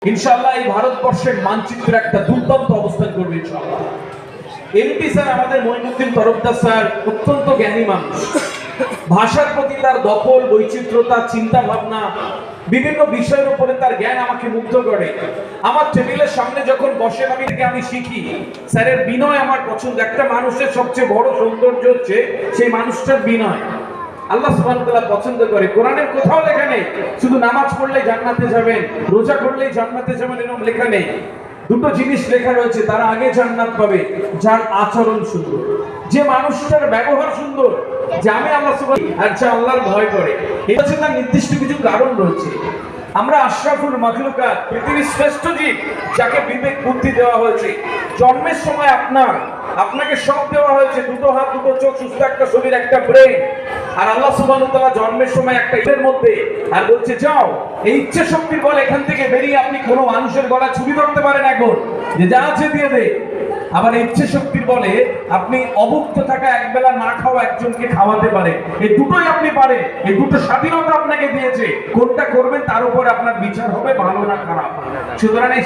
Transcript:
ইনশাআল্লাহ এই ভারতবর্ষের মানচিত্রে একটা দুর্দান্ত অবস্থান করবে ইনশাআল্লাহ। এমপি স্যার আমাদের মঈনুদ্দিন তরফদার স্যার অত্যন্ত জ্ঞানী মানুষ। ভাষার প্রতি তার দখল, বৈচিত্র্যতা, চিন্তা ভাবনা, বিভিন্ন বিষয়ের উপরে তার জ্ঞান আমাকে মুগ্ধ করে। আমার টেবিলের সামনে যখন বসেন আমি শিখি। স্যারের বিনয় আমার পছন্দ। একটা মানুষের সবচেয়ে বড় সৌন্দর্য হচ্ছে সেই মানুষটার বিনয়। আল্লাহ সুবহানাহু ওয়া তাআলা পছন্দ করে। কোরআনের কোথাও লেখা নেই শুধু নামাজ পড়লেই জান্নাতে যাবেন, রোজা করলেই জান্নাতে যাবেন, এরকম লেখা নেই। দুটো জিনিস লেখা রয়েছে, তারা আগে জান্নাত পাবে যার আচরণ সুন্দর, যে মানুষটার ব্যবহার সুন্দর, যে আমি আল্লাহ সুবহানাহু আর যে আল্লাহর ভয় করে। এটা হচ্ছে তার নির্দিষ্ট কিছু কারণ রয়েছে। আমরা আশরাফুল মাখলুকাত, পৃথিবীর শ্রেষ্ঠ জীব, যাকে বিবেক বুদ্ধি দেওয়া হয়েছে। জন্মের সময় আপনাকে সব দেওয়া হয়েছে, দুটো হাত, দুটো চোখ, সুস্থ একটা শরীর, একটা ব্রেন। আর আল্লাহ সুবহানাহু ওয়া তাআলা জন্মের সময় একটা এর মধ্যে আর বলছে যাও, এই ইচ্ছা শক্তির বল এখান থেকে বেরিয়ে আপনি কোনো মানুষের গলা ছুরি ধরতে পারেন এখন, যে যা আছে দিয়ে দে। আবার ইচ্ছে শক্তির বলে আপনি অভুক্ত থাকা একবেলা না খাওয়া একজনকে খাওয়াতে পারে। এই দুটোই আপনি পারেন। এই দুটো স্বাধীনতা আপনাকে দিয়েছে। কোনটা করবেন তার উপর আপনার বিচার হবে, ভালো না খারাপ। সুতরাং এই